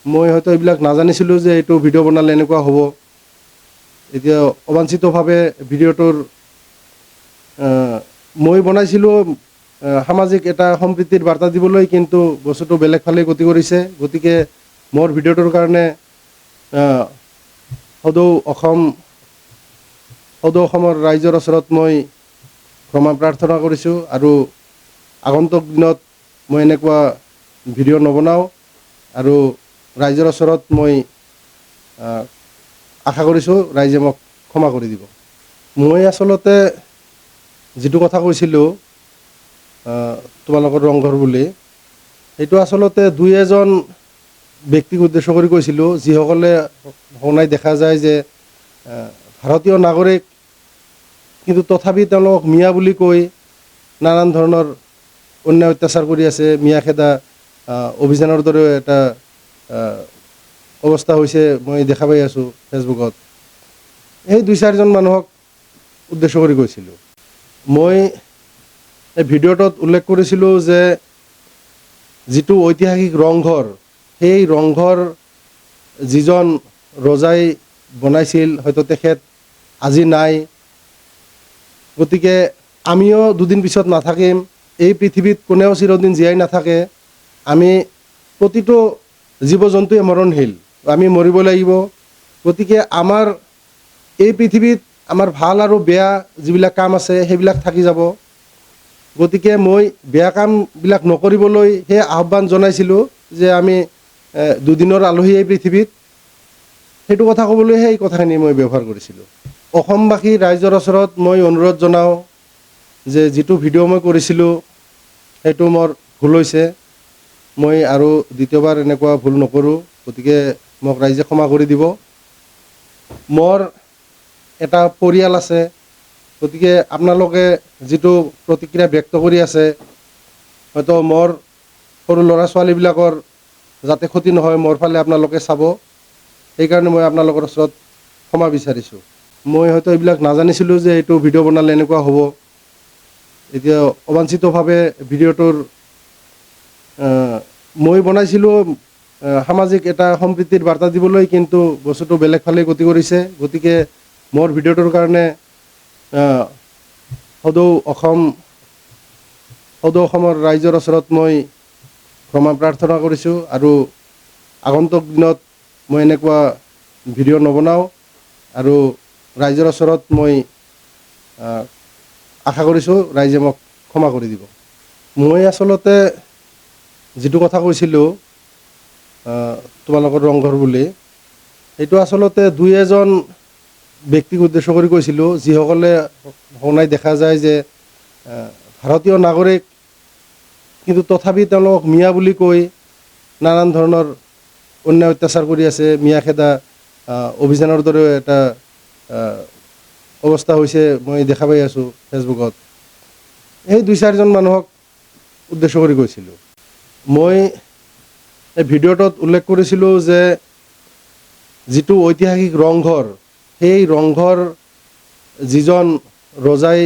মই হয়তো এইবিলাক নাজানিছিলোঁ যে এইটো ভিডিঅ' বনালে এনেকুৱা হ'ব। এতিয়া অবাঞ্ছিতভাৱে ভিডিঅ'টোৰ মই বনাইছিলোঁ সামাজিক এটা সম্প্ৰীতিৰ বাৰ্তা দিবলৈ, কিন্তু বস্তুটো বেলেগ ফালে গতি কৰিছে। গতিকে মোৰ ভিডিঅ'টোৰ কাৰণে সদৌ অসমৰ ৰাইজৰ ওচৰত মই ক্ষমা প্ৰাৰ্থনা কৰিছোঁ, আৰু আগন্তুক দিনত মই এনেকুৱা ভিডিঅ' নবনাওঁ, আৰু ৰাইজৰ ওচৰত মই আশা কৰিছোঁ ৰাইজে মোক ক্ষমা কৰি দিব। মই আচলতে যিটো কথা কৈছিলোঁ তোমালোকৰ ৰংঘৰ বুলি, সেইটো আচলতে দুই এজন ব্যক্তিক উদ্দেশ্য কৰি কৈছিলোঁ, যিসকলে সঘনাই দেখা যায় যে ভাৰতীয় নাগৰিক, কিন্তু তথাপি তেওঁলোকক মিঞা বুলি কৈ নানান ধৰণৰ অন্যায় অত্যাচাৰ কৰি আছে। মিঞা খেদা অভিযানৰ দৰে এটা অৱস্থা হৈছে, মই দেখা পাই আছোঁ ফেচবুকত। সেই দুই চাৰিজন মানুহক উদ্দেশ্য কৰি কৈছিলোঁ। মই এই ভিডিঅ'টোত উল্লেখ কৰিছিলোঁ যে যিটো ঐতিহাসিক ৰংঘৰ, সেই ৰংঘৰ যিজন ৰজাই বনাইছিল, হয়তো তেখেত আজি নাই। গতিকে আমিও দুদিন পিছত নাথাকিম। এই পৃথিৱীত কোনেও চিৰদিন জীয়াই নাথাকে। আমি প্ৰতিটো জীৱ জন্তুৱে মৰণশীল, আমি মৰিব লাগিব। গতিকে আমাৰ এই পৃথিৱীত আমাৰ ভাল আৰু বেয়া যিবিলাক কাম আছে সেইবিলাক থাকি যাব। গতিকে মই বেয়া কামবিলাক নকৰিবলৈ সেই আহ্বান জনাইছিলোঁ যে আমি দুদিনৰ আলহী এই পৃথিৱীত, সেইটো কথা ক'বলৈহে এই কথাখিনি মই ব্যৱহাৰ কৰিছিলোঁ। অসমবাসী ৰাইজৰ ওচৰত মই অনুৰোধ জনাওঁ যে যিটো ভিডিঅ' মই কৰিছিলোঁ সেইটো মোৰ ভুল হৈছে। মই আৰু দ্বিতীয়বাৰ এনেকুৱা ভুল নকৰোঁ। গতিকে মোক ৰাইজে ক্ষমা কৰি দিব। মোৰ এটা পৰিয়াল আছে। গতিকে আপোনালোকে যিটো প্ৰতিক্ৰিয়া ব্যক্ত কৰি আছে, হয়তো মোৰ সৰু ল'ৰা ছোৱালীবিলাকৰ যাতে ক্ষতি নহয়, মোৰ ফালে আপোনালোকে চাব। সেইকাৰণে মই আপোনালোকৰ ওচৰত ক্ষমা বিচাৰিছোঁ। মই হয়তো এইবিলাক নাজানিছিলোঁ যে এইটো ভিডিঅ' বনালে এনেকুৱা হ'ব। এতিয়া অবাঞ্ছিতভাৱে ভিডিঅ'টোৰ মই বনাইছিলোঁ সামাজিক এটা সম্প্ৰীতিৰ বাৰ্তা দিবলৈ, কিন্তু বস্তুটো বেলেগ ফালে গতি কৰিছে। গতিকে মোৰ ভিডিঅ'টোৰ কাৰণে সদৌ অসমৰ ৰাইজৰ ওচৰত মই ক্ষমা প্ৰাৰ্থনা কৰিছোঁ, আৰু আগন্তুক দিনত মই এনেকুৱা ভিডিঅ' নবনাওঁ, আৰু ৰাইজৰ ওচৰত মই আশা কৰিছোঁ ৰাইজে মোক ক্ষমা কৰি দিব। মই আচলতে যিটো কথা কৈছিলোঁ তোমালোকৰ ৰংঘৰ বুলি, সেইটো আচলতে দুই এজন ব্যক্তিক উদ্দেশ্য কৰি কৈছিলোঁ, যিসকলে সঘনাই দেখা যায় যে ভাৰতীয় নাগৰিক, কিন্তু তথাপি তেওঁলোকক মিঞা বুলি কৈ নানান ধৰণৰ অন্যায় অত্যাচাৰ কৰি আছে। মিঞা খেদা অভিযানৰ দৰে এটা অৱস্থা হৈছে, মই দেখা পাই আছোঁ ফেচবুকত। সেই দুই চাৰিজন মানুহক উদ্দেশ্য কৰি কৈছিলোঁ। মই এই ভিডিঅ'টোত উল্লেখ কৰিছিলোঁ যে যিটো ঐতিহাসিক ৰংঘৰ, সেই ৰংঘৰ যিজন ৰজাই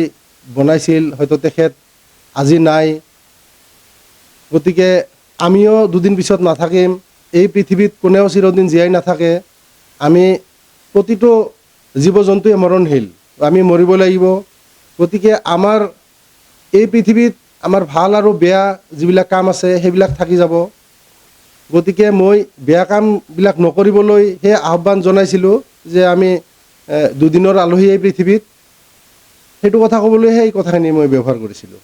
বনাইছিল, হয়তো তেখেত আজি নাই। গতিকে আমিও দুদিন পিছত নাথাকিম। এই পৃথিৱীত কোনেও চিৰদিন জীয়াই নাথাকে। আমি প্ৰতিটো জীৱ জন্তুৱে মৰণশীল, আমি মৰিব লাগিব। গতিকে আমাৰ এই পৃথিৱীত আমাৰ ভাল আৰু বেয়া যিবিলাক কাম আছে সেইবিলাক থাকি যাব। গতিকে মই বেয়া কামবিলাক নকৰিবলৈ সেই আহ্বান জনাইছিলোঁ যে আমি দুদিনৰ আলহী এই পৃথিৱীত, সেইটো কথা ক'বলৈহে এই কথাখিনি মই ব্যৱহাৰ কৰিছিলোঁ।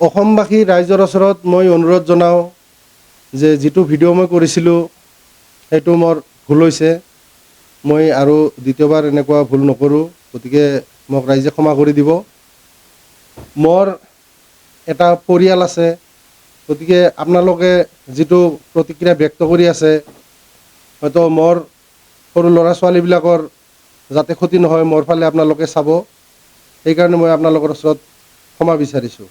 অসমবাসী ৰাইজৰ ওচৰত মই অনুৰোধ জনাওঁ যে যিটো ভিডিঅ' মই কৰিছিলোঁ সেইটো মোৰ ভুল হৈছে। মই আৰু দ্বিতীয়বাৰ এনেকুৱা ভুল নকৰোঁ। গতিকে মোক ৰাইজে ক্ষমা কৰি দিব। মোৰ এটা পৰিয়াল আছে। গতিকে আপোনালোকে যিটো প্ৰতিক্ৰিয়া ব্যক্ত কৰি আছে, হয়তো মোৰ সৰু ল'ৰা ছোৱালীবিলাকৰ যাতে ক্ষতি নহয়, মোৰ ফালে আপোনালোকে চাব। সেইকাৰণে মই আপোনালোকৰ ওচৰত ক্ষমা বিচাৰিছোঁ।